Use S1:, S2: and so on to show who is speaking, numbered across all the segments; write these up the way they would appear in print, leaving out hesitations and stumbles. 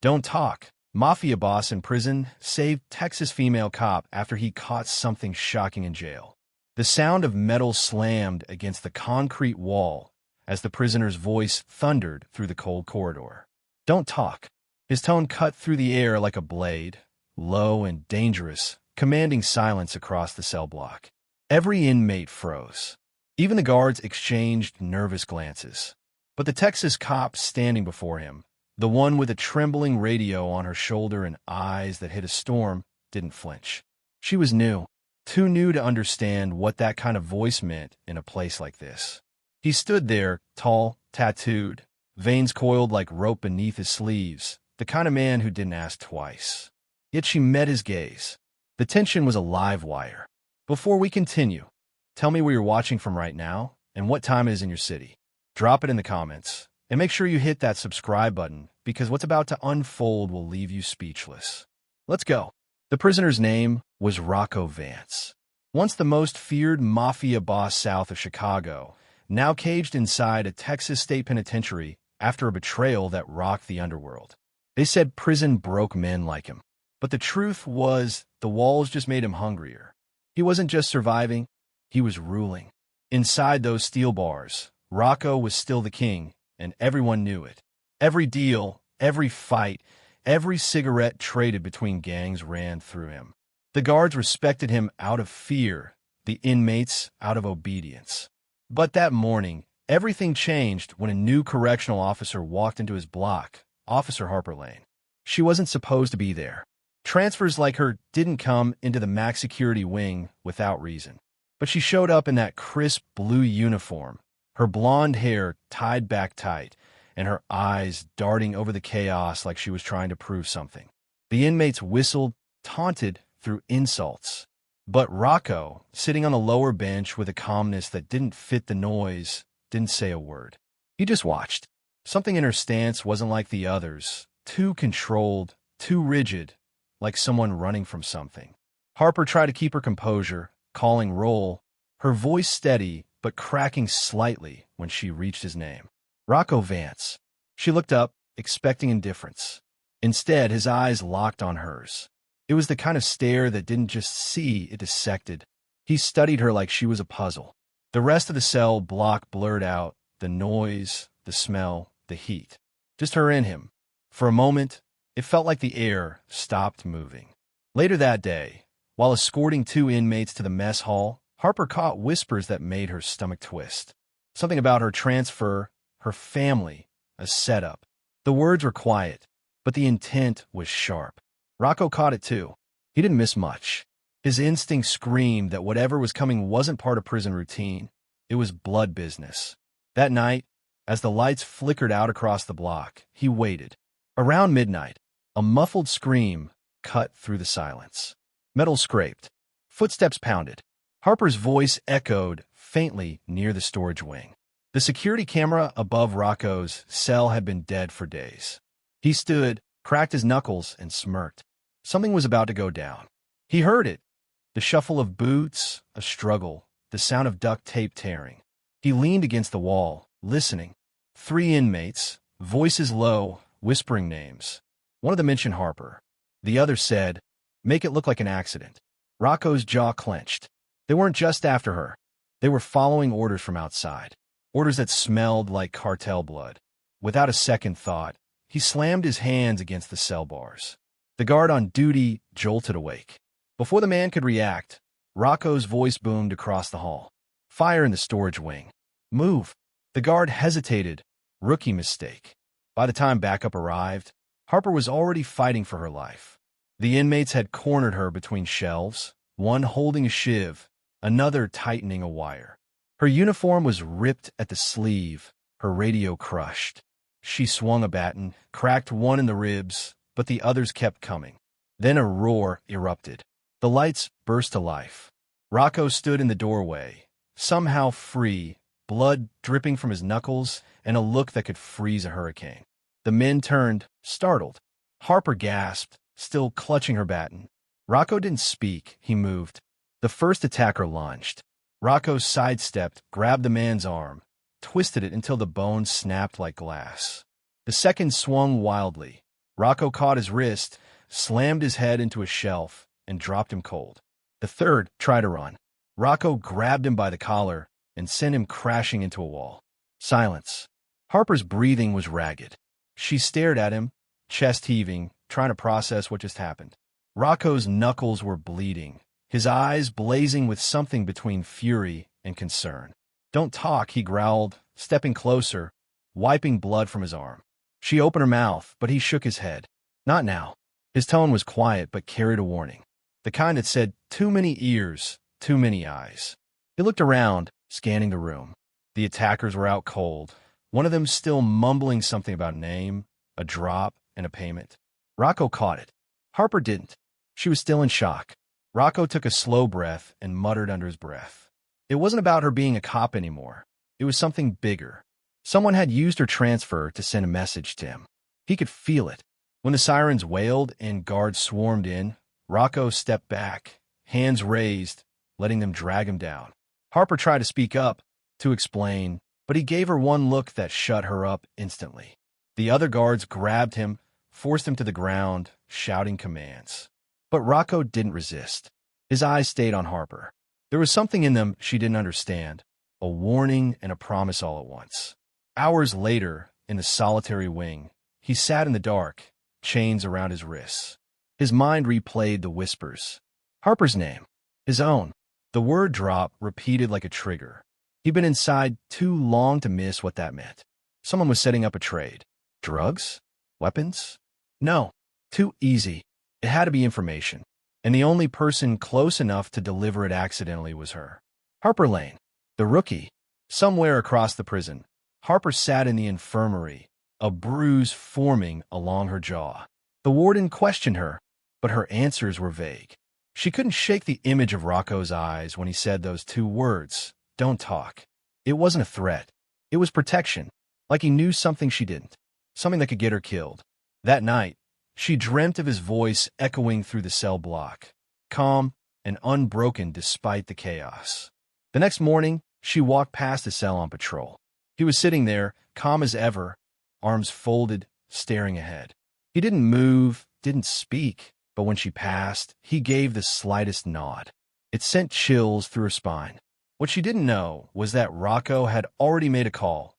S1: Don't talk. Mafia boss in prison saved Texas female cop after he caught something shocking in jail. The sound of metal slammed against the concrete wall as the prisoner's voice thundered through the cold corridor. Don't talk. His tone cut through the air like a blade, low and dangerous, commanding silence across the cell block. Every inmate froze. Even the guards exchanged nervous glances. But the Texas cop standing before him, the one with a trembling radio on her shoulder and eyes that hit a storm, didn't flinch. She was new, too new to understand what that kind of voice meant in a place like this. He stood there, tall, tattooed, veins coiled like rope beneath his sleeves, the kind of man who didn't ask twice. Yet she met his gaze. The tension was a live wire. Before we continue, tell me where you're watching from right now and what time it is in your city. Drop it in the comments, and make sure you hit that subscribe button because what's about to unfold will leave you speechless. Let's go. The prisoner's name was Rocco Vance. Once the most feared mafia boss south of Chicago, now caged inside a Texas state penitentiary after a betrayal that rocked the underworld. They said prison broke men like him. But the truth was, the walls just made him hungrier. He wasn't just surviving, he was ruling. Inside those steel bars, Rocco was still the king, and everyone knew it. Every deal, every fight, every cigarette traded between gangs ran through him. The guards respected him out of fear, the inmates out of obedience. But that morning, everything changed when a new correctional officer walked into his block, Officer Harper Lane. She wasn't supposed to be there. Transfers like her didn't come into the max security wing without reason. But she showed up in that crisp blue uniform, her blonde hair tied back tight, and her eyes darting over the chaos like she was trying to prove something. The inmates whistled, taunted through insults. But Rocco, sitting on the lower bench with a calmness that didn't fit the noise, didn't say a word. He just watched. Something in her stance wasn't like the others, too controlled, too rigid, like someone running from something. Harper tried to keep her composure, calling roll, her voice steady but cracking slightly when she reached his name. Rocco Vance. She looked up, expecting indifference. Instead, his eyes locked on hers. It was the kind of stare that didn't just see, it dissected. He studied her like she was a puzzle. The rest of the cell block blurred out, the noise, the smell, the heat. Just her and him. For a moment, it felt like the air stopped moving. Later that day, while escorting two inmates to the mess hall, Harper caught whispers that made her stomach twist. Something about her transfer, her family, a setup. The words were quiet, but the intent was sharp. Rocco caught it too. He didn't miss much. His instinct screamed that whatever was coming wasn't part of prison routine. It was blood business. That night, as the lights flickered out across the block, he waited. Around midnight, a muffled scream cut through the silence. Metal scraped. Footsteps pounded. Harper's voice echoed faintly near the storage wing. The security camera above Rocco's cell had been dead for days. He stood, cracked his knuckles, and smirked. Something was about to go down. He heard it. The shuffle of boots, a struggle, the sound of duct tape tearing. He leaned against the wall, listening. 3 inmates, voices low, whispering names. One of them mentioned Harper. The other said, "Make it look like an accident." Rocco's jaw clenched. They weren't just after her. They were following orders from outside. Orders that smelled like cartel blood. Without a second thought, he slammed his hands against the cell bars. The guard on duty jolted awake. Before the man could react, Rocco's voice boomed across the hall. "Fire in the storage wing. Move." The guard hesitated. Rookie mistake. By the time backup arrived, Harper was already fighting for her life. The inmates had cornered her between shelves, one holding a shiv, another tightening a wire. Her uniform was ripped at the sleeve, her radio crushed. She swung a baton, cracked one in the ribs, but the others kept coming. Then a roar erupted. The lights burst to life. Rocco stood in the doorway, somehow free, blood dripping from his knuckles, and a look that could freeze a hurricane. The men turned, startled. Harper gasped, still clutching her baton. Rocco didn't speak, he moved. The first attacker lunged. Rocco sidestepped, grabbed the man's arm, twisted it until the bones snapped like glass. The second swung wildly, Rocco caught his wrist, slammed his head into a shelf, and dropped him cold. The third tried to run. Rocco grabbed him by the collar and sent him crashing into a wall. Silence. Harper's breathing was ragged. She stared at him, chest heaving, trying to process what just happened. Rocco's knuckles were bleeding, his eyes blazing with something between fury and concern. "Don't talk," he growled, stepping closer, wiping blood from his arm. She opened her mouth, but he shook his head. "Not now." His tone was quiet but carried a warning. The kind that said, too many ears, too many eyes. He looked around, scanning the room. The attackers were out cold, one of them still mumbling something about a name, a drop, and a payment. Rocco caught it. Harper didn't. She was still in shock. Rocco took a slow breath and muttered under his breath. It wasn't about her being a cop anymore. It was something bigger. Someone had used her transfer to send a message to him. He could feel it. When the sirens wailed and guards swarmed in, Rocco stepped back, hands raised, letting them drag him down. Harper tried to speak up, to explain, but he gave her one look that shut her up instantly. The other guards grabbed him, forced him to the ground, shouting commands. But Rocco didn't resist. His eyes stayed on Harper. There was something in them she didn't understand, a warning and a promise all at once. Hours later, in the solitary wing, he sat in the dark, chains around his wrists. His mind replayed the whispers. Harper's name. His own. The word drop repeated like a trigger. He'd been inside too long to miss what that meant. Someone was setting up a trade. Drugs? Weapons? No. Too easy. It had to be information. And the only person close enough to deliver it accidentally was her. Harper Lane. The rookie. Somewhere across the prison, Harper sat in the infirmary, a bruise forming along her jaw. The warden questioned her, but her answers were vague. She couldn't shake the image of Rocco's eyes when he said those two words, "Don't talk." It wasn't a threat. It was protection, like he knew something she didn't, something that could get her killed. That night, she dreamt of his voice echoing through the cell block, calm and unbroken despite the chaos. The next morning, she walked past the cell on patrol. He was sitting there, calm as ever, arms folded, staring ahead. He didn't move, didn't speak, but when she passed, he gave the slightest nod. It sent chills through her spine. What she didn't know was that Rocco had already made a call,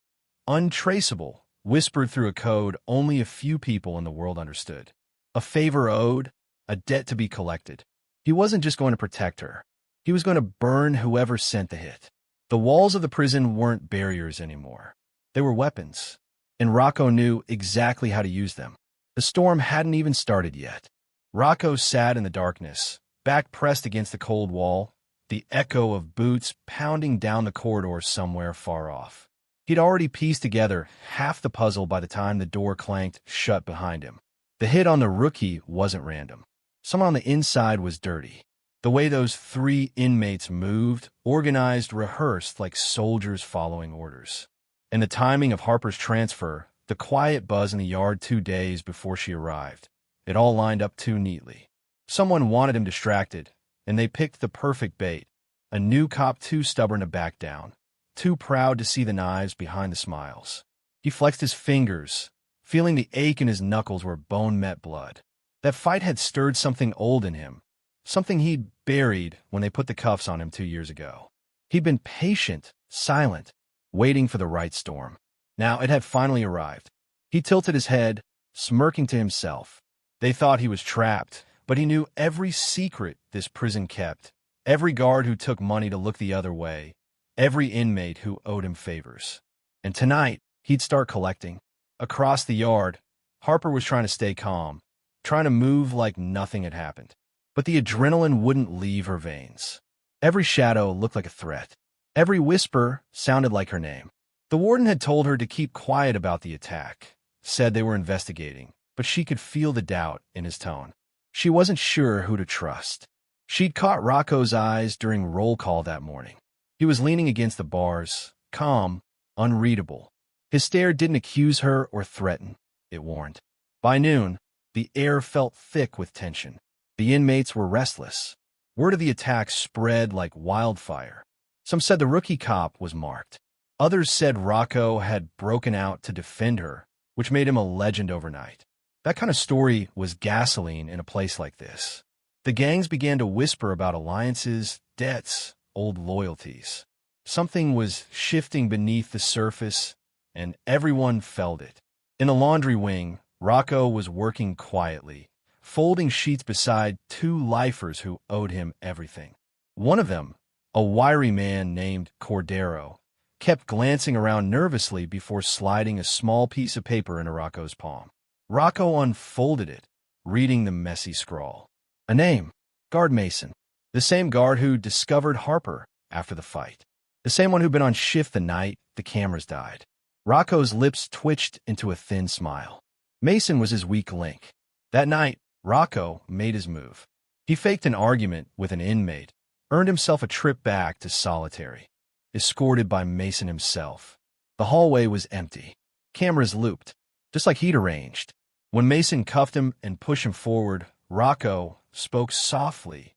S1: untraceable, whispered through a code only a few people in the world understood. A favor owed, a debt to be collected. He wasn't just going to protect her. He was going to burn whoever sent the hit. The walls of the prison weren't barriers anymore. They were weapons, and Rocco knew exactly how to use them. The storm hadn't even started yet. Rocco sat in the darkness, back pressed against the cold wall, the echo of boots pounding down the corridor somewhere far off. He'd already pieced together half the puzzle by the time the door clanked shut behind him. The hit on the rookie wasn't random. Someone on the inside was dirty. The way those 3 inmates moved, organized, rehearsed like soldiers following orders. And the timing of Harper's transfer, the quiet buzz in the yard 2 days before she arrived, it all lined up too neatly. Someone wanted him distracted, and they picked the perfect bait. A new cop too stubborn to back down, too proud to see the knives behind the smiles. He flexed his fingers, feeling the ache in his knuckles where bone met blood. That fight had stirred something old in him, something he'd buried when they put the cuffs on him 2 years ago. He'd been patient, silent, waiting for the right storm. Now it had finally arrived. He tilted his head, smirking to himself. They thought he was trapped, but he knew every secret this prison kept, every guard who took money to look the other way, every inmate who owed him favors. And tonight, he'd start collecting. Across the yard, Harper was trying to stay calm, trying to move like nothing had happened. But the adrenaline wouldn't leave her veins. Every shadow looked like a threat. Every whisper sounded like her name. The warden had told her to keep quiet about the attack, said they were investigating, but she could feel the doubt in his tone. She wasn't sure who to trust. She'd caught Rocco's eyes during roll call that morning. He was leaning against the bars, calm, unreadable. His stare didn't accuse her or threaten, it warned. By noon, the air felt thick with tension. The inmates were restless. Word of the attack spread like wildfire. Some said the rookie cop was marked. Others said Rocco had broken out to defend her, which made him a legend overnight. That kind of story was gasoline in a place like this. The gangs began to whisper about alliances, debts, old loyalties. Something was shifting beneath the surface, and everyone felt it. In the laundry wing, Rocco was working quietly, folding sheets beside two lifers who owed him everything. One of them, a wiry man named Cordero, kept glancing around nervously before sliding a small piece of paper into Rocco's palm. Rocco unfolded it, reading the messy scrawl. A name, Guard Mason, the same guard who discovered Harper after the fight. The same one who'd been on shift the night the cameras died. Rocco's lips twitched into a thin smile. Mason was his weak link. That night, Rocco made his move. He faked an argument with an inmate, earned himself a trip back to solitary, escorted by Mason himself. The hallway was empty. Cameras looped, just like he'd arranged. When Mason cuffed him and pushed him forward, Rocco spoke softly,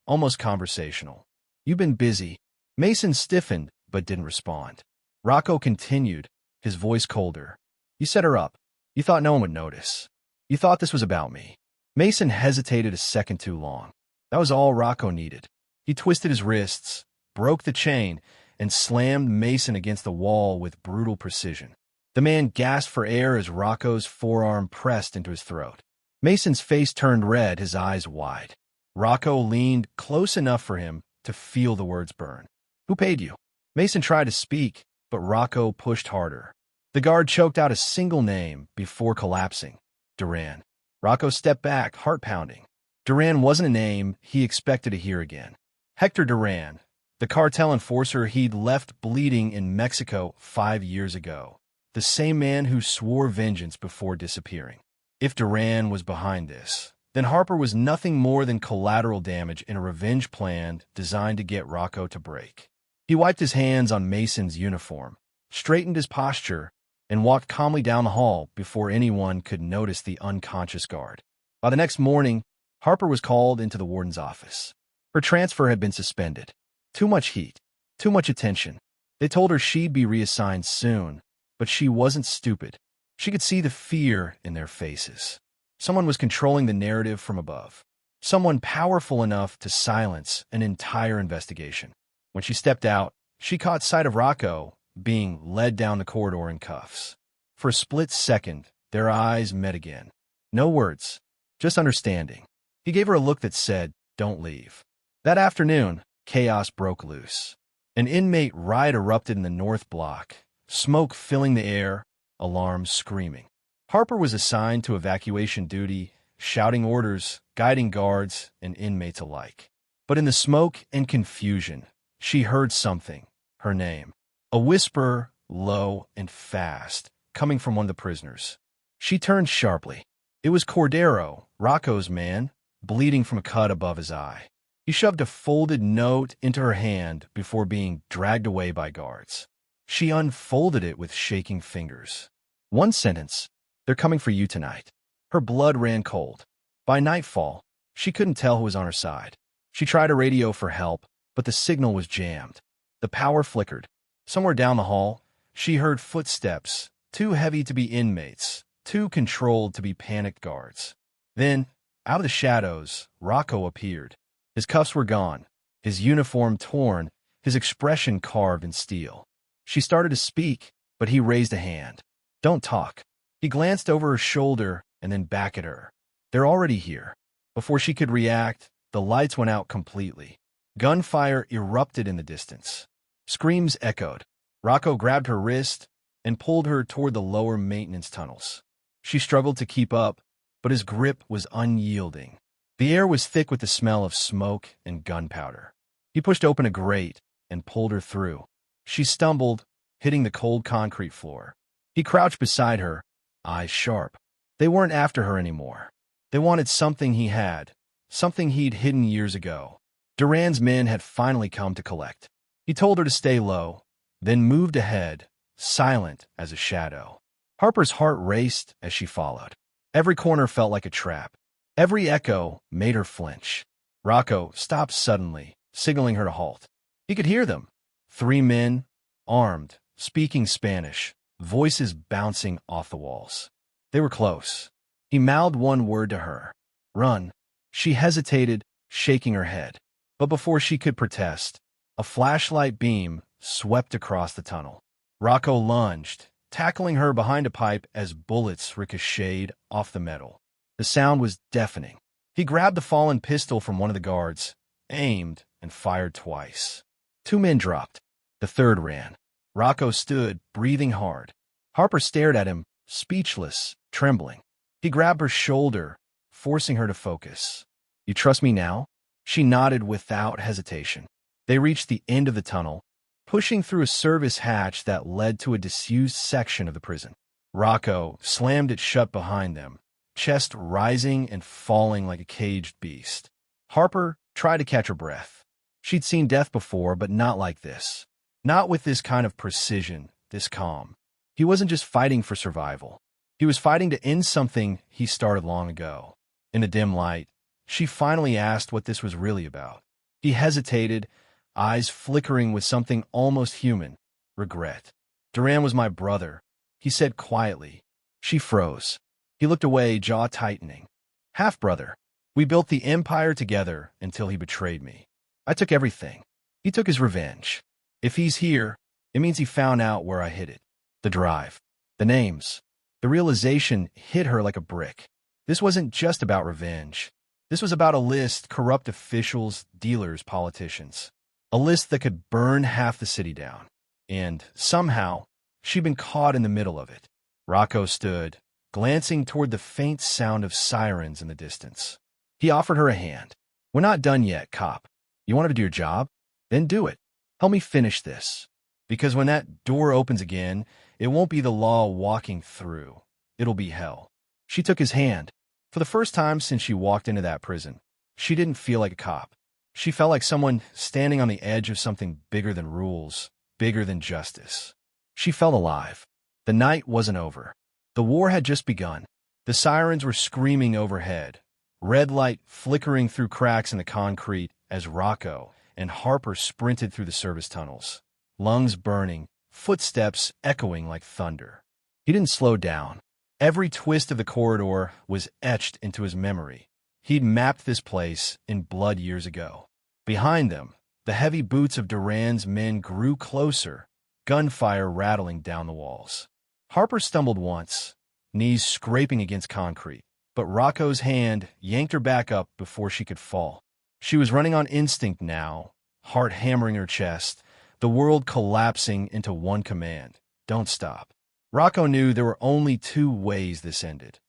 S1: almost conversational. "You've been busy." Mason stiffened, but didn't respond. Rocco continued, his voice colder. "You set her up. You thought no one would notice. You thought this was about me." Mason hesitated a second too long. That was all Rocco needed. He twisted his wrists, broke the chain, and slammed Mason against the wall with brutal precision. The man gasped for air as Rocco's forearm pressed into his throat. Mason's face turned red, his eyes wide. Rocco leaned close enough for him to feel the words burn. "Who paid you?" Mason tried to speak, but Rocco pushed harder. The guard choked out a single name before collapsing. Duran. Rocco stepped back, heart pounding. Duran wasn't a name he expected to hear again. Hector Duran, the cartel enforcer he'd left bleeding in Mexico 5 years ago. The same man who swore vengeance before disappearing. If Duran was behind this, then Harper was nothing more than collateral damage in a revenge plan designed to get Rocco to break. He wiped his hands on Mason's uniform, straightened his posture, and walked calmly down the hall before anyone could notice the unconscious guard. By the next morning, Harper was called into the warden's office. Her transfer had been suspended. Too much heat, too much attention. They told her she'd be reassigned soon, but she wasn't stupid. She could see the fear in their faces. Someone was controlling the narrative from above. Someone powerful enough to silence an entire investigation. When she stepped out, she caught sight of Rocco being led down the corridor in cuffs. For a split second, their eyes met again. No words, just understanding. He gave her a look that said, "Don't leave." That afternoon, chaos broke loose. An inmate riot erupted in the North Block, smoke filling the air, alarms screaming. Harper was assigned to evacuation duty, shouting orders, guiding guards and inmates alike. But in the smoke and confusion, she heard something, her name. A whisper, low and fast, coming from one of the prisoners. She turned sharply. It was Cordero, Rocco's man, bleeding from a cut above his eye. He shoved a folded note into her hand before being dragged away by guards. She unfolded it with shaking fingers. One sentence, "They're coming for you tonight." Her blood ran cold. By nightfall, she couldn't tell who was on her side. She tried a radio for help, but the signal was jammed. The power flickered. Somewhere down the hall, she heard footsteps, too heavy to be inmates, too controlled to be panicked guards. Then, out of the shadows, Rocco appeared. His cuffs were gone, his uniform torn, his expression carved in steel. She started to speak, but he raised a hand. "Don't talk." He glanced over her shoulder and then back at her. "They're already here." Before she could react, the lights went out completely. Gunfire erupted in the distance. Screams echoed. Rocco grabbed her wrist and pulled her toward the lower maintenance tunnels. She struggled to keep up, but his grip was unyielding. The air was thick with the smell of smoke and gunpowder. He pushed open a grate and pulled her through. She stumbled, hitting the cold concrete floor. He crouched beside her, eyes sharp. They weren't after her anymore. They wanted something he had, something he'd hidden years ago. Duran's men had finally come to collect. He told her to stay low, then moved ahead, silent as a shadow. Harper's heart raced as she followed. Every corner felt like a trap. Every echo made her flinch. Rocco stopped suddenly, signaling her to halt. He could hear them. 3 men, armed, speaking Spanish, voices bouncing off the walls. They were close. He mouthed one word to her. Run. She hesitated, shaking her head. But before she could protest, a flashlight beam swept across the tunnel. Rocco lunged, tackling her behind a pipe as bullets ricocheted off the metal. The sound was deafening. He grabbed the fallen pistol from one of the guards, aimed, and fired twice. 2 men dropped. The third ran. Rocco stood, breathing hard. Harper stared at him, speechless, trembling. He grabbed her shoulder, forcing her to focus. You trust me now? She nodded without hesitation. They reached the end of the tunnel, pushing through a service hatch that led to a disused section of the prison. Rocco slammed it shut behind them, chest rising and falling like a caged beast. Harper tried to catch her breath. She'd seen death before, but not like this. Not with this kind of precision, this calm. He wasn't just fighting for survival. He was fighting to end something he started long ago. In the dim light, she finally asked what this was really about. He hesitated, eyes flickering with something almost human, regret. Duran was my brother, he said quietly. She froze. He looked away, jaw tightening. Half-brother. We built the empire together until he betrayed me. I took everything. He took his revenge. If he's here, it means he found out where I hid it. The drive. The names. The realization hit her like a brick. This wasn't just about revenge. This was about a list, corrupt officials, dealers, politicians. A list that could burn half the city down. And, somehow, she'd been caught in the middle of it. Rocco stood, glancing toward the faint sound of sirens in the distance. He offered her a hand. We're not done yet, cop. You wanted to do your job? Then do it. Help me finish this. Because when that door opens again, it won't be the law walking through. It'll be hell. She took his hand. For the first time since she walked into that prison, she didn't feel like a cop. She felt like someone standing on the edge of something bigger than rules, bigger than justice. She felt alive. The night wasn't over. The war had just begun. The sirens were screaming overhead, red light flickering through cracks in the concrete as Rocco and Harper sprinted through the service tunnels, lungs burning, footsteps echoing like thunder. He didn't slow down. Every twist of the corridor was etched into his memory. He'd mapped this place in blood years ago. Behind them, the heavy boots of Duran's men grew closer, gunfire rattling down the walls. Harper stumbled once, knees scraping against concrete, but Rocco's hand yanked her back up before she could fall. She was running on instinct now, heart hammering her chest, the world collapsing into one command: don't stop. Rocco knew there were only 2 ways this ended.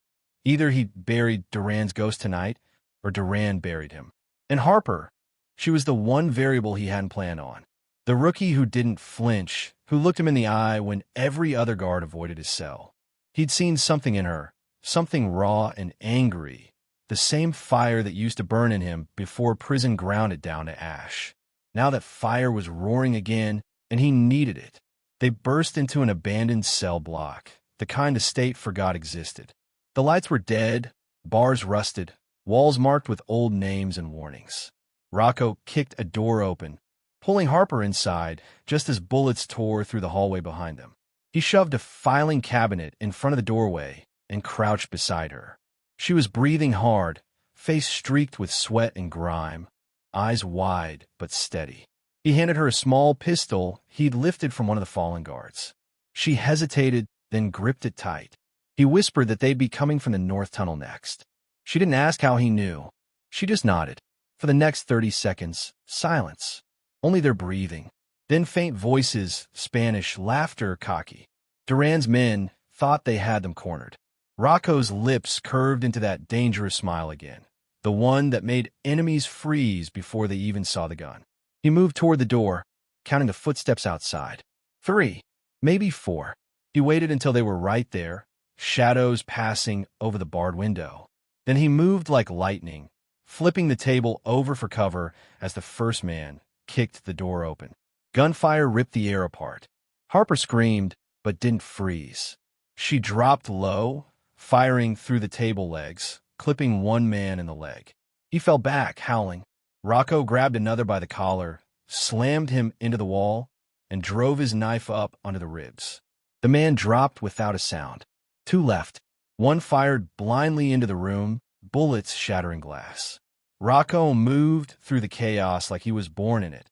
S1: Either he buried Duran's ghost tonight, or Duran buried him. And Harper, she was the one variable he hadn't planned on. The rookie who didn't flinch, who looked him in the eye when every other guard avoided his cell. He'd seen something in her, something raw and angry, the same fire that used to burn in him before prison ground it down to ash. Now that fire was roaring again, and he needed it. They burst into an abandoned cell block, the kind the state forgot existed. The lights were dead, bars rusted, walls marked with old names and warnings. Rocco kicked a door open, pulling Harper inside just as bullets tore through the hallway behind them. He shoved a filing cabinet in front of the doorway and crouched beside her. She was breathing hard, face streaked with sweat and grime, eyes wide but steady. He handed her a small pistol he'd lifted from one of the fallen guards. She hesitated, then gripped it tight. He whispered that they'd be coming from the north tunnel next. She didn't ask how he knew. She just nodded. For the next 30 seconds, silence. Only their breathing. Then faint voices, Spanish, laughter, cocky. Duran's men thought they had them cornered. Rocco's lips curved into that dangerous smile again, the one that made enemies freeze before they even saw the gun. He moved toward the door, counting the footsteps outside. 3, maybe 4. He waited until they were right there, shadows passing over the barred window. Then he moved like lightning, flipping the table over for cover as the first man kicked the door open. Gunfire ripped the air apart. Harper screamed, but didn't freeze. She dropped low, firing through the table legs, clipping one man in the leg. He fell back, howling. Rocco grabbed another by the collar, slammed him into the wall, and drove his knife up onto the ribs. The man dropped without a sound. 2 left. One fired blindly into the room, bullets shattering glass. Rocco moved through the chaos like he was born in it,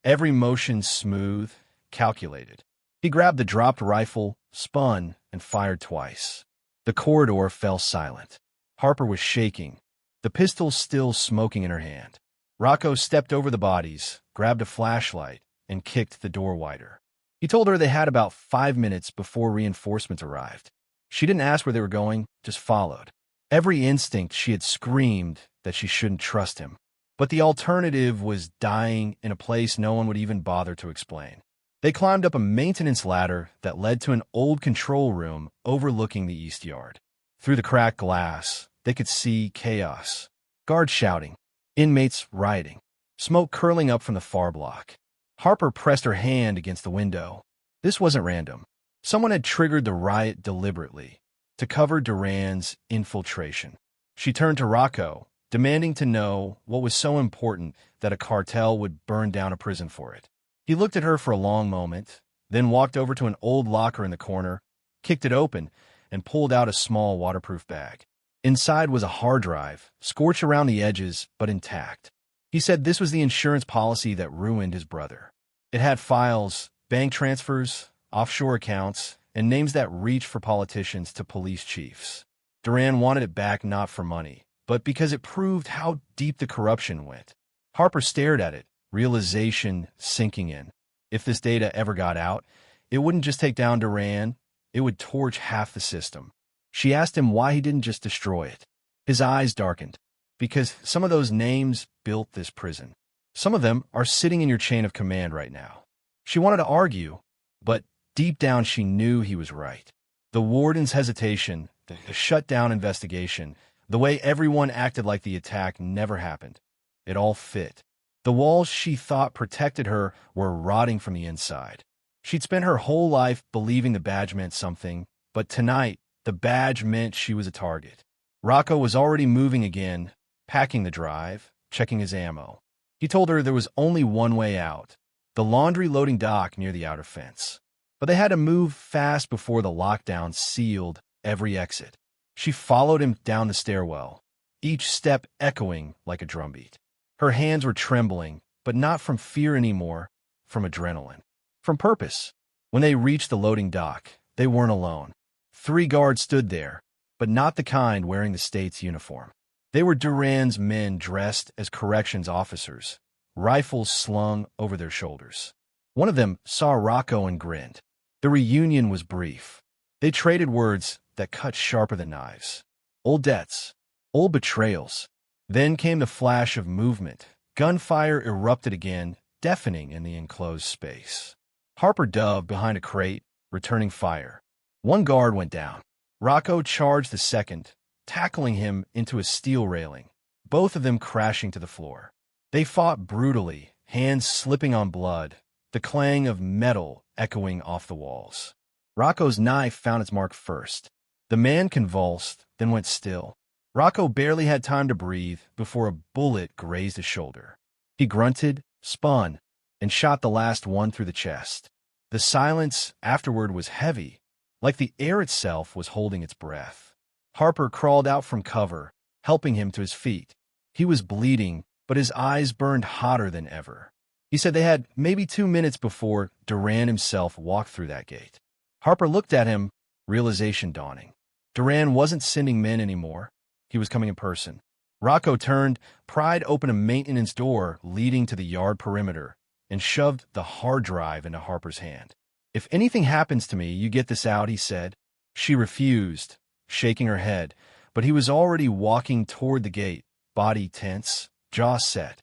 S1: every motion smooth, calculated. He grabbed the dropped rifle, spun, and fired twice. The corridor fell silent. Harper was shaking, the pistol still smoking in her hand. Rocco stepped over the bodies, grabbed a flashlight, and kicked the door wider. He told her they had about 5 minutes before reinforcements arrived. She didn't ask where they were going, just followed. Every instinct she had screamed that she shouldn't trust him. But the alternative was dying in a place no one would even bother to explain. They climbed up a maintenance ladder that led to an old control room overlooking the east yard. Through the cracked glass, they could see chaos. Guards shouting, inmates rioting, smoke curling up from the far block. Harper pressed her hand against the window. This wasn't random. Someone had triggered the riot deliberately, to cover Duran's infiltration. She turned to Rocco, demanding to know what was so important that a cartel would burn down a prison for it. He looked at her for a long moment, then walked over to an old locker in the corner, kicked it open, and pulled out a small waterproof bag. Inside was a hard drive, scorched around the edges, but intact. He said this was the insurance policy that ruined his brother. It had files, bank transfers, offshore accounts, and names that reached for politicians to police chiefs. Duran wanted it back not for money, but because it proved how deep the corruption went. Harper stared at it, realization sinking in. If this data ever got out, it wouldn't just take down Duran, it would torch half the system. She asked him why he didn't just destroy it. His eyes darkened. Because some of those names built this prison. Some of them are sitting in your chain of command right now. She wanted to argue, but deep down she knew he was right. The warden's hesitation, the shut-down investigation, the way everyone acted like the attack never happened. It all fit. The walls she thought protected her were rotting from the inside. She'd spent her whole life believing the badge meant something, but tonight, the badge meant she was a target. Rocco was already moving again, packing the drive, checking his ammo. He told her there was only one way out, the laundry loading dock near the outer fence. But they had to move fast before the lockdown sealed every exit. She followed him down the stairwell, each step echoing like a drumbeat. Her hands were trembling, but not from fear anymore, from adrenaline, from purpose. When they reached the loading dock, they weren't alone. 3 guards stood there, but not the kind wearing the state's uniform. They were Duran's men dressed as corrections officers, rifles slung over their shoulders. One of them saw Rocco and grinned. The reunion was brief. They traded words that cut sharper than knives. Old debts, old betrayals. Then came the flash of movement. Gunfire erupted again, deafening in the enclosed space. Harper dove behind a crate, returning fire. One guard went down. Rocco charged the second, tackling him into a steel railing, both of them crashing to the floor. They fought brutally, hands slipping on blood, the clang of metal echoing off the walls. Rocco's knife found its mark first. The man convulsed, then went still. Rocco barely had time to breathe before a bullet grazed his shoulder. He grunted, spun, and shot the last one through the chest. The silence afterward was heavy, like the air itself was holding its breath. Harper crawled out from cover, helping him to his feet. He was bleeding, but his eyes burned hotter than ever. He said they had maybe 2 minutes before Duran himself walked through that gate. Harper looked at him, realization dawning. Duran wasn't sending men anymore. He was coming in person. Rocco turned, pried open a maintenance door leading to the yard perimeter, and shoved the hard drive into Harper's hand. "If anything happens to me, you get this out," he said. She refused, shaking her head, but he was already walking toward the gate, body tense, jaw set.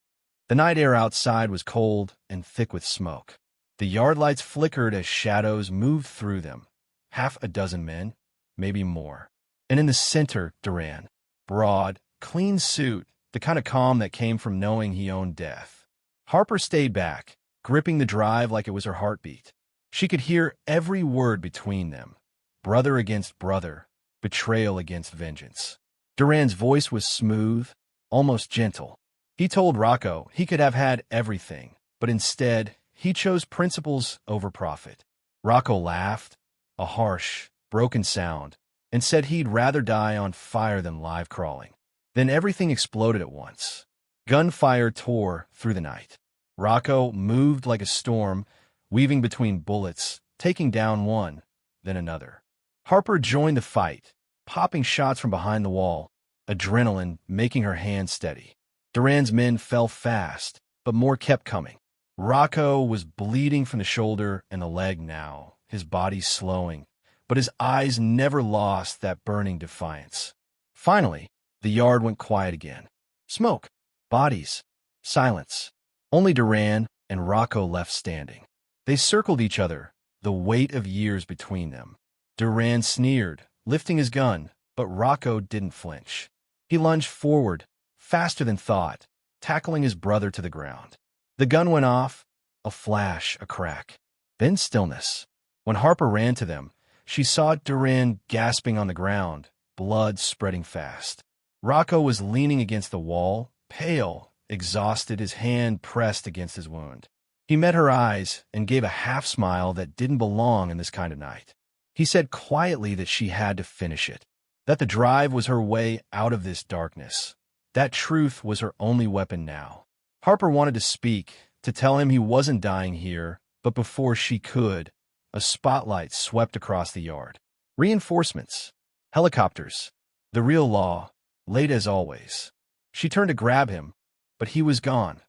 S1: The night air outside was cold and thick with smoke. The yard lights flickered as shadows moved through them. 6 men, maybe more. And in the center, Duran. Broad, clean suit, the kind of calm that came from knowing he owned death. Harper stayed back, gripping the drive like it was her heartbeat. She could hear every word between them. Brother against brother, betrayal against vengeance. Duran's voice was smooth, almost gentle. He told Rocco he could have had everything, but instead, he chose principles over profit. Rocco laughed, a harsh, broken sound, and said he'd rather die on fire than live crawling. Then everything exploded at once. Gunfire tore through the night. Rocco moved like a storm, weaving between bullets, taking down one, then another. Harper joined the fight, popping shots from behind the wall, adrenaline making her hands steady. Duran's men fell fast, but more kept coming. Rocco was bleeding from the shoulder and the leg now, his body slowing, but his eyes never lost that burning defiance. Finally, the yard went quiet again. Smoke, bodies, silence. Only Duran and Rocco left standing. They circled each other, the weight of years between them. Duran sneered, lifting his gun, but Rocco didn't flinch. He lunged forward, faster than thought, tackling his brother to the ground. The gun went off, a flash, a crack. Then stillness. When Harper ran to them, she saw Duran gasping on the ground, blood spreading fast. Rocco was leaning against the wall, pale, exhausted, his hand pressed against his wound. He met her eyes and gave a half-smile that didn't belong in this kind of night. He said quietly that she had to finish it, that the drive was her way out of this darkness. That truth was her only weapon now. Harper wanted to speak, to tell him he wasn't dying here, but before she could, a spotlight swept across the yard. Reinforcements. Helicopters. The real law, late as always. She turned to grab him, but he was gone,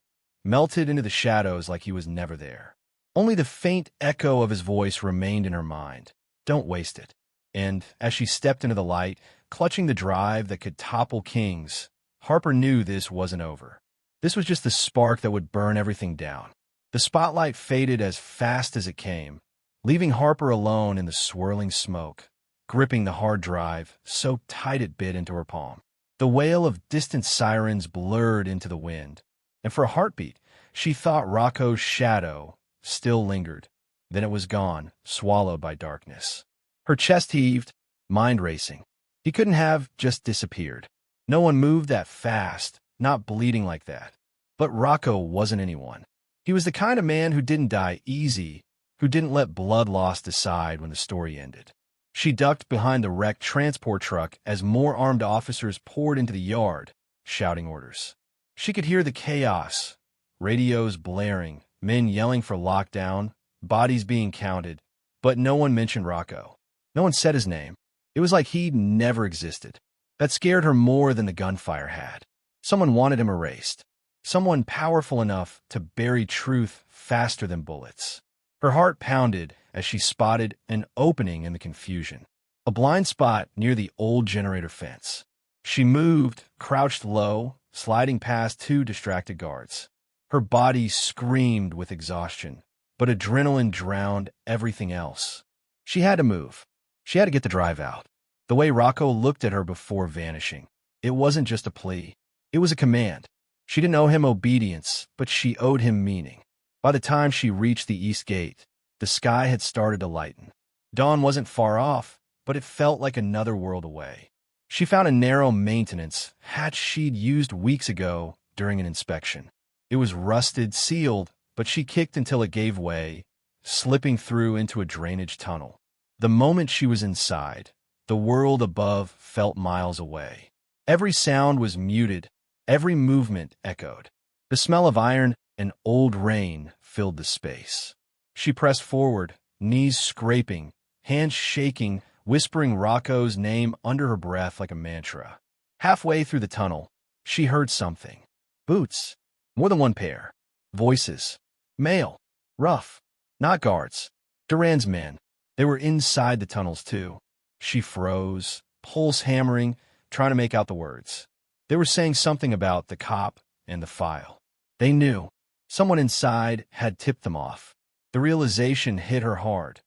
S1: melted into the shadows like he was never there. Only the faint echo of his voice remained in her mind. Don't waste it. And as she stepped into the light, clutching the drive that could topple kings, Harper knew this wasn't over. This was just the spark that would burn everything down. The spotlight faded as fast as it came, leaving Harper alone in the swirling smoke, gripping the hard drive so tight it bit into her palm. The wail of distant sirens blurred into the wind, and for a heartbeat, she thought Rocco's shadow still lingered. Then it was gone, swallowed by darkness. Her chest heaved, mind racing. He couldn't have just disappeared. No one moved that fast, not bleeding like that. But Rocco wasn't anyone. He was the kind of man who didn't die easy, who didn't let blood loss decide when the story ended. She ducked behind the wrecked transport truck as more armed officers poured into the yard, shouting orders. She could hear the chaos, radios blaring, men yelling for lockdown, bodies being counted, but no one mentioned Rocco. No one said his name. It was like he'd never existed. That scared her more than the gunfire had. Someone wanted him erased. Someone powerful enough to bury truth faster than bullets. Her heart pounded as she spotted an opening in the confusion. A blind spot near the old generator fence. She moved, crouched low, sliding past two distracted guards. Her body screamed with exhaustion, but adrenaline drowned everything else. She had to move. She had to get the drive out. The way Rocco looked at her before vanishing. It wasn't just a plea. It was a command. She didn't owe him obedience, but she owed him meaning. By the time she reached the east gate, the sky had started to lighten. Dawn wasn't far off, but it felt like another world away. She found a narrow maintenance hatch she'd used weeks ago during an inspection. It was rusted, sealed, but she kicked until it gave way, slipping through into a drainage tunnel. The moment she was inside, the world above felt miles away. Every sound was muted, every movement echoed. The smell of iron and old rain filled the space. She pressed forward, knees scraping, hands shaking, whispering Rocco's name under her breath like a mantra. Halfway through the tunnel, she heard something. Boots. More than one pair. Voices. Male. Rough. Not guards. Duran's men. They were inside the tunnels, too. She froze, pulse hammering, trying to make out the words. They were saying something about the cop and the file. They knew. Someone inside had tipped them off. The realization hit her hard.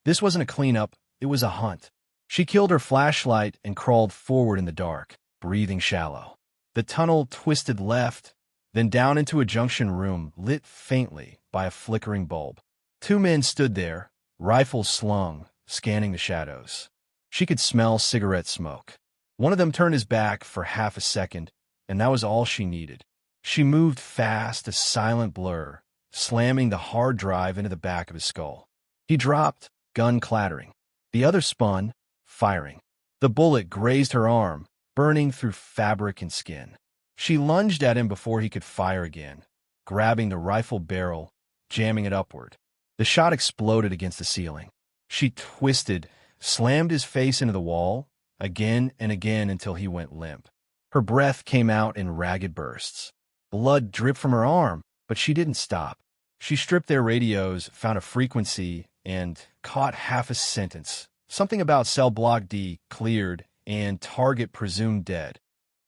S1: This wasn't a cleanup, it was a hunt. She killed her flashlight and crawled forward in the dark, breathing shallow. The tunnel twisted left, then down into a junction room lit faintly by a flickering bulb. Two men stood there, rifles slung, scanning the shadows. She could smell cigarette smoke. One of them turned his back for half a second, and that was all she needed. She moved fast, a silent blur, slamming the hard drive into the back of his skull. He dropped, gun clattering. The other spun, firing. The bullet grazed her arm, burning through fabric and skin. She lunged at him before he could fire again, grabbing the rifle barrel, jamming it upward. The shot exploded against the ceiling. She twisted, slammed his face into the wall, again and again until he went limp. Her breath came out in ragged bursts. Blood dripped from her arm, but she didn't stop. She stripped their radios, found a frequency, and caught half a sentence. Something about cell block D cleared and target presumed dead.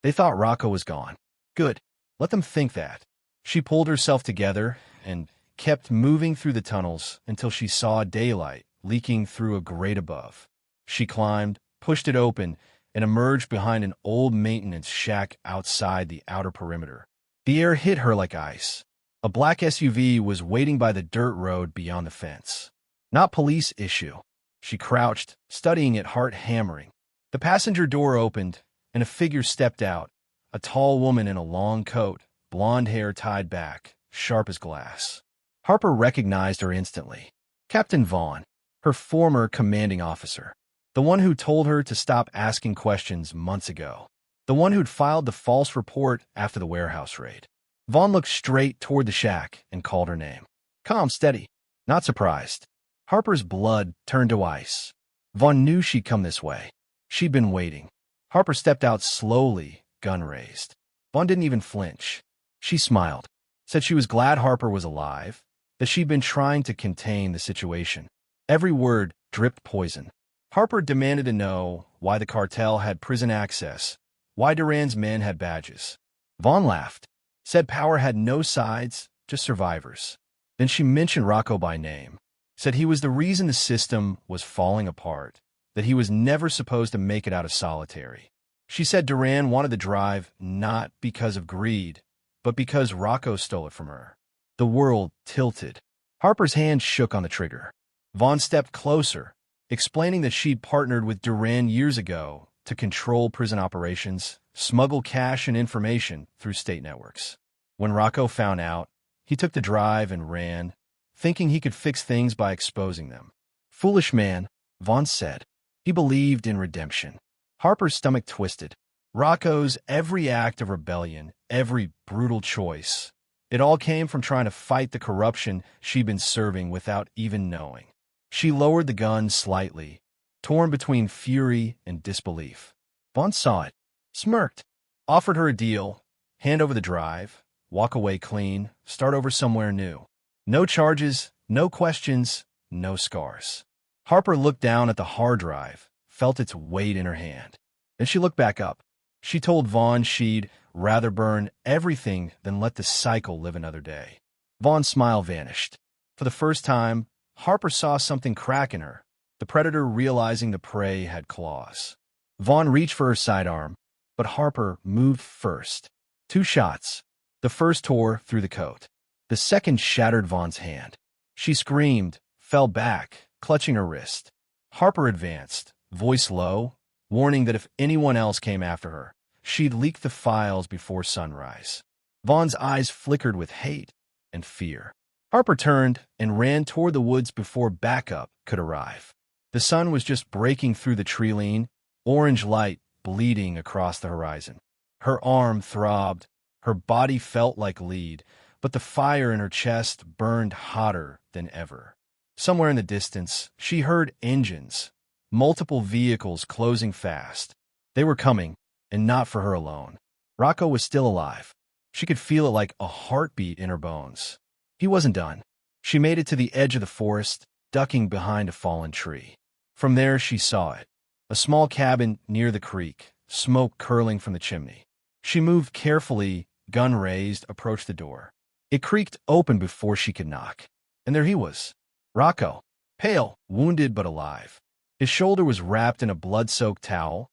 S1: They thought Rocco was gone. Good. Let them think that. She pulled herself together and kept moving through the tunnels until she saw daylight leaking through a grate above. She climbed, pushed it open, and emerged behind an old maintenance shack outside the outer perimeter. The air hit her like ice. A black SUV was waiting by the dirt road beyond the fence. Not police issue. She crouched, studying it, heart hammering. The passenger door opened, and a figure stepped out, a tall woman in a long coat, blonde hair tied back, sharp as glass. Harper recognized her instantly. Captain Vaughn, her former commanding officer. The one who told her to stop asking questions months ago. The one who'd filed the false report after the warehouse raid. Vaughn looked straight toward the shack and called her name. Calm, steady. Not surprised. Harper's blood turned to ice. Vaughn knew she'd come this way. She'd been waiting. Harper stepped out slowly, gun raised. Vaughn didn't even flinch. She smiled, said she was glad Harper was alive, that she'd been trying to contain the situation. Every word dripped poison. Harper demanded to know why the cartel had prison access, why Duran's men had badges. Vaughn laughed, said power had no sides, just survivors. Then she mentioned Rocco by name, said he was the reason the system was falling apart, that he was never supposed to make it out of solitary. She said Duran wanted the drive not because of greed, but because Rocco stole it from her. The world tilted. Harper's hand shook on the trigger. Vaughn stepped closer, explaining that she'd partnered with Duran years ago to control prison operations, smuggle cash and information through state networks. When Rocco found out, he took the drive and ran, thinking he could fix things by exposing them. Foolish man, Vaughn said. He believed in redemption. Harper's stomach twisted. Rocco's every act of rebellion, every brutal choice, it all came from trying to fight the corruption she'd been serving without even knowing. She lowered the gun slightly, torn between fury and disbelief. Vaughn saw it, smirked, offered her a deal, hand over the drive, walk away clean, start over somewhere new. No charges, no questions, no scars. Harper looked down at the hard drive, felt its weight in her hand. Then she looked back up. She told Vaughn she'd rather burn everything than let the cycle live another day. Vaughn's smile vanished. For the first time, Harper saw something crack in her, the predator realizing the prey had claws. Vaughn reached for her sidearm, but Harper moved first. 2 shots. The first tore through the coat. The second shattered Vaughn's hand. She screamed, fell back, clutching her wrist. Harper advanced, voice low, warning that if anyone else came after her, she'd leak the files before sunrise. Vaughn's eyes flickered with hate and fear. Harper turned and ran toward the woods before backup could arrive. The sun was just breaking through the tree-line, orange light bleeding across the horizon. Her arm throbbed, her body felt like lead, but the fire in her chest burned hotter than ever. Somewhere in the distance, she heard engines, multiple vehicles closing fast. They were coming, and not for her alone. Rocco was still alive. She could feel it like a heartbeat in her bones. He wasn't done. She made it to the edge of the forest, ducking behind a fallen tree. From there, she saw it. A small cabin near the creek, smoke curling from the chimney. She moved carefully, gun raised, approached the door. It creaked open before she could knock. And there he was. Rocco, pale, wounded but alive. His shoulder was wrapped in a blood-soaked towel,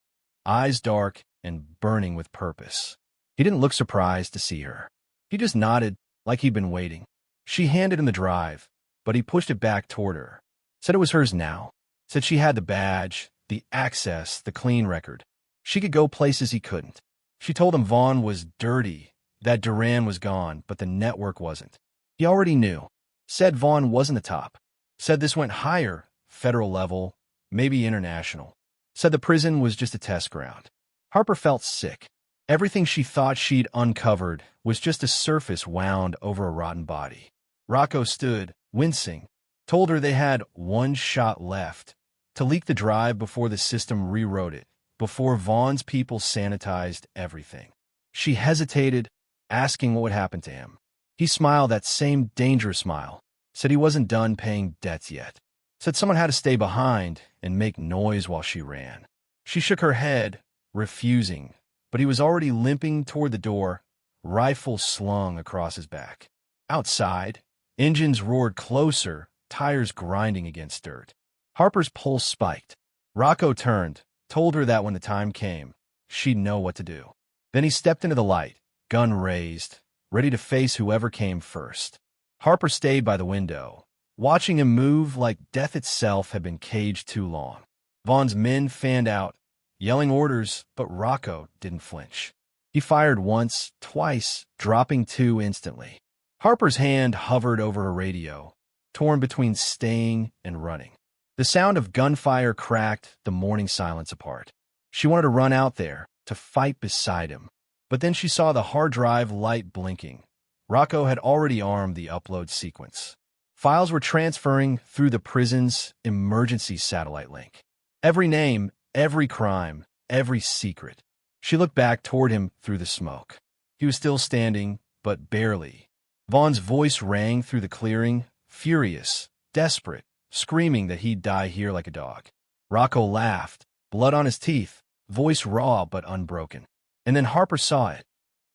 S1: eyes dark and burning with purpose. He didn't look surprised to see her. He just nodded, like he'd been waiting. She handed him the drive, but he pushed it back toward her. Said it was hers now. Said she had the badge, the access, the clean record. She could go places he couldn't. She told him Vaughn was dirty, that Duran was gone, but the network wasn't. He already knew. Said Vaughn wasn't the top. Said this went higher, federal level, maybe international. said the prison was just a test ground. Harper felt sick. Everything she thought she'd uncovered was just a surface wound over a rotten body. Rocco stood, wincing, told her they had one shot left, to leak the drive before the system rewrote it, before Vaughn's people sanitized everything. She hesitated, asking what would happen to him. He smiled that same dangerous smile, said he wasn't done paying debts yet, said someone had to stay behind and make noise while she ran. She shook her head, refusing, but he was already limping toward the door, rifle slung across his back. Outside, engines roared closer, tires grinding against dirt. Harper's pulse spiked. Rocco turned, told her that when the time came, she'd know what to do. Then he stepped into the light, gun raised, ready to face whoever came first. Harper stayed by the window, watching him move like death itself had been caged too long. Vaughn's men fanned out, yelling orders, but Rocco didn't flinch. He fired once, twice, dropping two instantly. Harper's hand hovered over her radio, torn between staying and running. The sound of gunfire cracked the morning silence apart. She wanted to run out there, to fight beside him. But then she saw the hard drive light blinking. Rocco had already armed the upload sequence. Files were transferring through the prison's emergency satellite link. Every name, every crime, every secret. She looked back toward him through the smoke. He was still standing, but barely. Vaughn's voice rang through the clearing, furious, desperate, screaming that he'd die here like a dog. Rocco laughed, blood on his teeth, voice raw but unbroken. And then Harper saw it.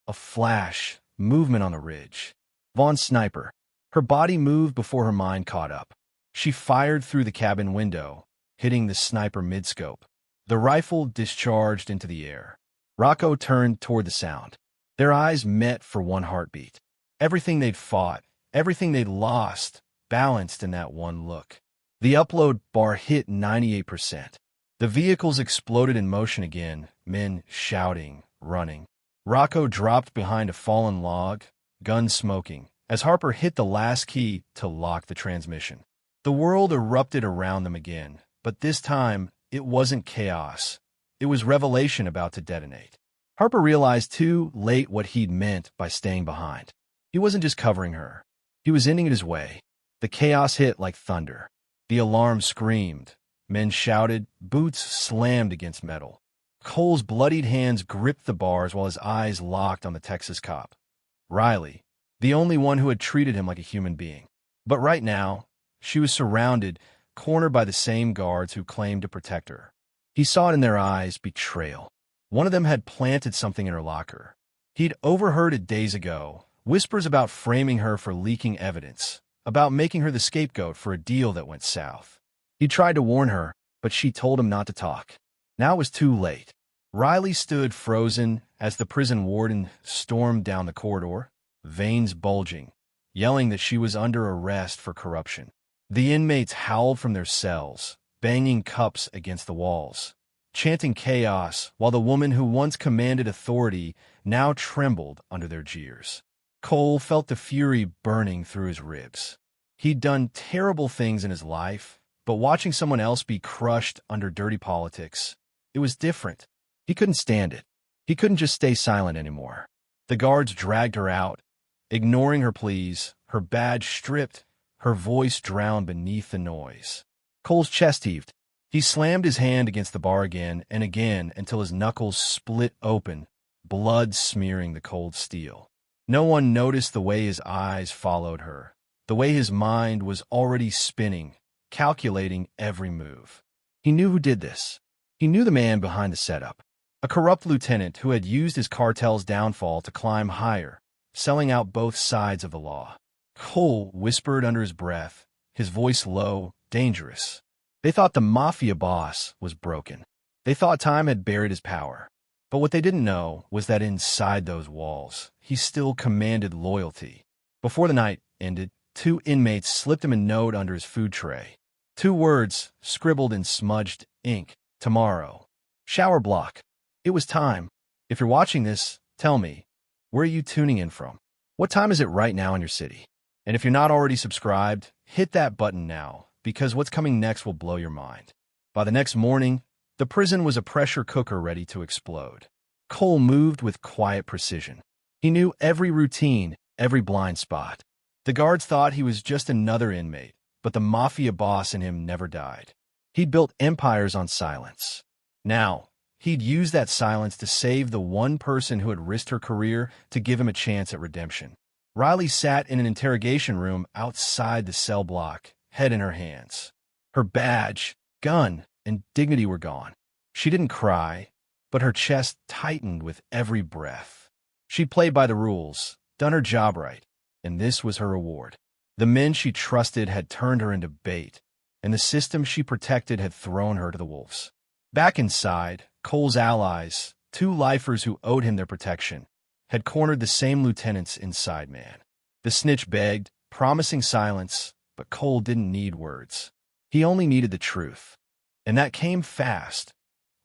S1: A flash, movement on the ridge. Vaughn's sniper. Her body moved before her mind caught up. She fired through the cabin window, hitting the sniper mid-scope. The rifle discharged into the air. Rocco turned toward the sound. Their eyes met for one heartbeat. Everything they'd fought, everything they'd lost, balanced in that one look. The upload bar hit 98%. The vehicles exploded in motion again, men shouting, running. Rocco dropped behind a fallen log, gun smoking, as Harper hit the last key to lock the transmission. The world erupted around them again, but this time it wasn't chaos. It was revelation about to detonate. Harper realized too late what he'd meant by staying behind. He wasn't just covering her. He was ending it his way. The chaos hit like thunder. The alarm screamed. Men shouted, boots slammed against metal. Cole's bloodied hands gripped the bars while his eyes locked on the Texas cop. Riley, the only one who had treated him like a human being. But right now, she was surrounded, cornered by the same guards who claimed to protect her. He saw it in their eyes, betrayal. One of them had planted something in her locker. He'd overheard it days ago, whispers about framing her for leaking evidence, about making her the scapegoat for a deal that went south. He tried to warn her, but she told him not to talk. Now it was too late. Riley stood frozen as the prison warden stormed down the corridor, veins bulging, yelling that she was under arrest for corruption. The inmates howled from their cells, banging cups against the walls, chanting chaos, while the woman who once commanded authority now trembled under their jeers. Cole felt the fury burning through his ribs. He'd done terrible things in his life, but watching someone else be crushed under dirty politics, it was different. He couldn't stand it. He couldn't just stay silent anymore. The guards dragged her out, ignoring her pleas, her badge stripped, her voice drowned beneath the noise. Cole's chest heaved. He slammed his hand against the bar again and again until his knuckles split open, blood smearing the cold steel. No one noticed the way his eyes followed her, the way his mind was already spinning, calculating every move. He knew who did this. He knew the man behind the setup, a corrupt lieutenant who had used his cartel's downfall to climb higher, selling out both sides of the law. Cole whispered under his breath, his voice low, dangerous. They thought the Mafia boss was broken. They thought time had buried his power. But what they didn't know was that inside those walls, he still commanded loyalty. Before the night ended, 2 inmates slipped him a note under his food tray. 2 words, scribbled in smudged ink. Tomorrow. Shower block. It was time. If you're watching this, tell me, where are you tuning in from? What time is it right now in your city? And if you're not already subscribed, hit that button now, because what's coming next will blow your mind. By the next morning, the The prison was a pressure cooker ready to explode. Cole moved with quiet precision. He knew every routine, every blind spot. The guards thought he was just another inmate, but the Mafia boss in him never died. He'd built empires on silence. Now, he'd use that silence to save the one person who had risked her career to give him a chance at redemption. Riley sat in an interrogation room outside the cell block, head in her hands. Her badge, gun, and dignity were gone. She didn't cry, but her chest tightened with every breath. She'd played by the rules, done her job right, and this was her reward. The men she trusted had turned her into bait, and the system she protected had thrown her to the wolves. Back inside, Cole's allies, two lifers who owed him their protection, had cornered the same lieutenant's inside man. The snitch begged, promising silence, but Cole didn't need words. He only needed the truth. And that came fast.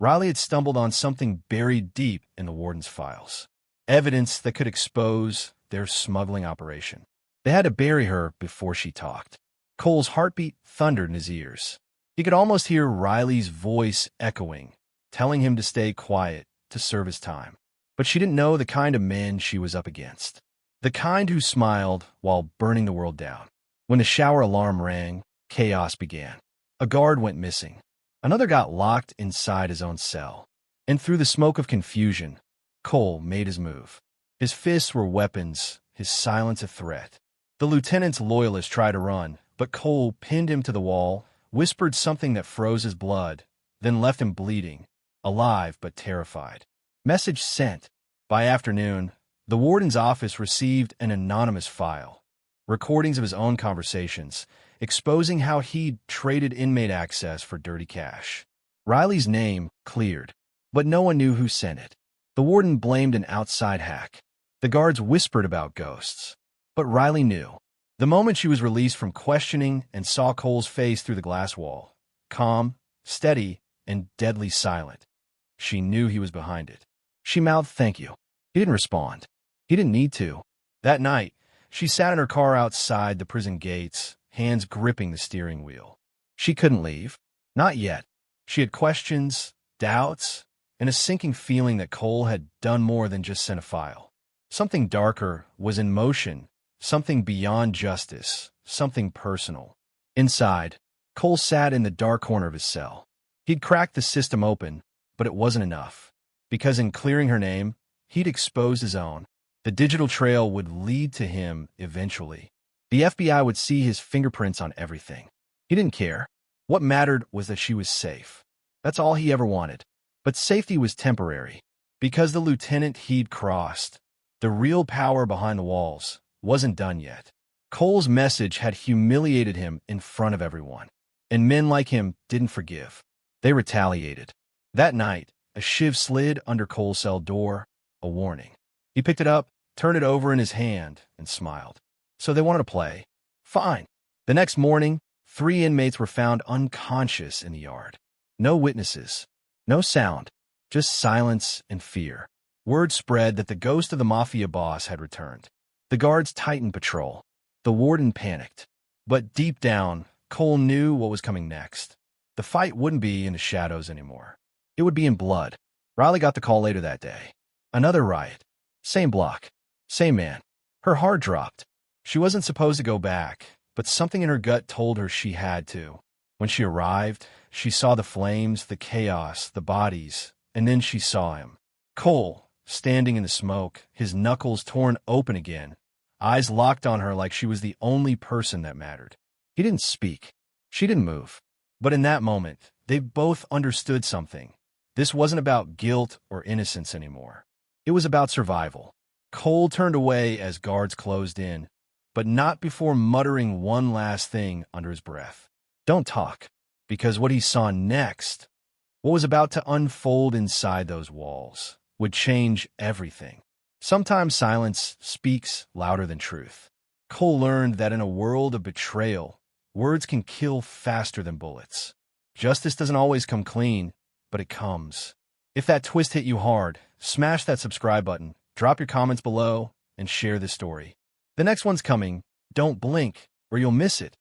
S1: Riley had stumbled on something buried deep in the warden's files. Evidence that could expose their smuggling operation. They had to bury her before she talked. Cole's heartbeat thundered in his ears. He could almost hear Riley's voice echoing, telling him to stay quiet, to serve his time. But she didn't know the kind of men she was up against. The kind who smiled while burning the world down. When the shower alarm rang, chaos began. A guard went missing. Another got locked inside his own cell. And through the smoke of confusion, Cole made his move. His fists were weapons, his silence a threat. The lieutenant's loyalists tried to run, but Cole pinned him to the wall, whispered something that froze his blood, then left him bleeding, alive but terrified. Message sent. By afternoon, the warden's office received an anonymous file, recordings of his own conversations, exposing how he'd traded inmate access for dirty cash. Riley's name cleared, but no one knew who sent it. The warden blamed an outside hack. The guards whispered about ghosts, but Riley knew. The moment she was released from questioning and saw Cole's face through the glass wall, calm, steady, and deadly silent, she knew he was behind it. She mouthed thank you. He didn't respond. He didn't need to. That night, she sat in her car outside the prison gates, hands gripping the steering wheel. She couldn't leave. Not yet. She had questions, doubts, and a sinking feeling that Cole had done more than just send a file. Something darker was in motion, something beyond justice, something personal. Inside, Cole sat in the dark corner of his cell. He'd cracked the system open, but it wasn't enough. Because in clearing her name, he'd exposed his own. The digital trail would lead to him eventually. The FBI would see his fingerprints on everything. He didn't care. What mattered was that she was safe. That's all he ever wanted. But safety was temporary. Because the lieutenant he'd crossed, the real power behind the walls, wasn't done yet. Cole's message had humiliated him in front of everyone. And men like him didn't forgive. They retaliated. That night, a shiv slid under Cole's cell door, a warning. He picked it up, turned it over in his hand, and smiled. So they wanted to play. Fine. The next morning, 3 inmates were found unconscious in the yard. No witnesses. No sound. Just silence and fear. Word spread that the ghost of the Mafia boss had returned. The guards tightened patrol. The warden panicked. But deep down, Cole knew what was coming next. The fight wouldn't be in the shadows anymore. It would be in blood. Riley got the call later that day. Another riot. Same block. Same man. Her heart dropped. She wasn't supposed to go back, but something in her gut told her she had to. When she arrived, she saw the flames, the chaos, the bodies, and then she saw him. Cole, standing in the smoke, his knuckles torn open again, eyes locked on her like she was the only person that mattered. He didn't speak. She didn't move. But in that moment, they both understood something. This wasn't about guilt or innocence anymore. It was about survival. Cole turned away as guards closed in, but not before muttering one last thing under his breath. Don't talk, because what he saw next, what was about to unfold inside those walls, would change everything. Sometimes silence speaks louder than truth. Cole learned that in a world of betrayal, words can kill faster than bullets. Justice doesn't always come clean, but it comes. If that twist hit you hard, smash that subscribe button, drop your comments below, and share this story. The next one's coming. Don't blink, or you'll miss it.